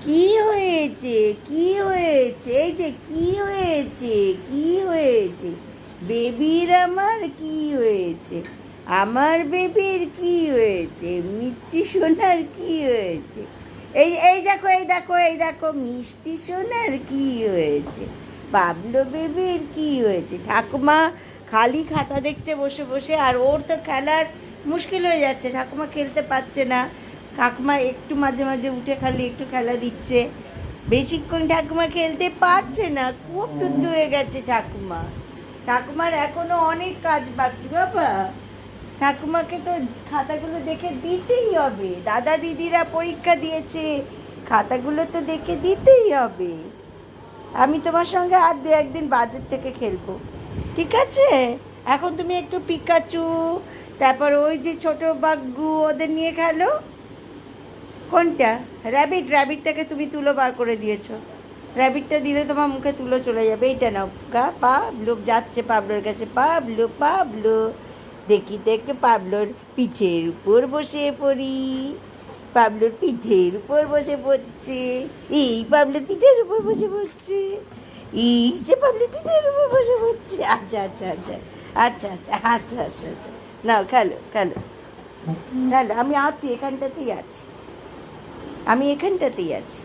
কি হয়েছে? কি হয়েছে? এই যে কি হয়েছে? কি হয়েছে? বেবির আমার কি হয়েছে? আমার বেবির কি হয়েছে? মিষ্টি সোনার কি হয়েছে? এই এই দেখো, এই দেখো, এই দেখো, মিষ্টি সোনার কি হয়েছে? বাবলো বেবির কি হয়েছে? ঠাকুমা খালি খাতা দেখছে বসে বসে, আর ওর তো খেলার মুশকিল হয়ে যাচ্ছে। ঠাকুমা খেলতে পারছে না। ঠাকুমা একটু মাঝে মাঝে উঠে খালি একটু খেলা দিচ্ছে, বেশিক্ষণ ঠাকুমা খেলতে পারছে না। খুব টুদ্ধ হয়ে গেছে ঠাকুমা। ঠাকুমার এখনো অনেক কাজ বাকি বাবা। ঠাকুমাকে তো খাতাগুলো দেখে দিতেই হবে। দাদা দিদিরা পরীক্ষা দিয়েছে, খাতাগুলো তো দেখে দিতেই হবে। আমি তোমার সঙ্গে আর দু একদিন বাদের থেকে খেলবো, ঠিক আছে? এখন তুমি একটু পিকাচু, তারপর ওই যে ছোট বাগ্গু, ওদের নিয়ে খেলো। কোনটা? র্যাবিট? র্যাবিটটাকে তুমি তুলো বার করে দিয়েছো। র্যাবিটটা দিলে তোমার মুখে তুলো চলে যাবে। এইটা নাও গা। পাবলো যাচ্ছে পাবলোর কাছে। পাবলো, পাবলো, দেখি দেখে পাবলোর পিঠের উপর বসে পড়ি। পাবলোর পিঠের উপর বসে পড়ছে। এই পাবলোর পিঠের উপর বসে পড়ছে। এই যে পাবলোর পিঠের উপর বসে পড়ছে। আচ্ছা আচ্ছা আচ্ছা আচ্ছা আচ্ছা আচ্ছা আচ্ছা আচ্ছা, নাও খেলো খেলো খেলো। আমি আছি, এখানটাতেই আছি। আমি এখানটাতেই আছি।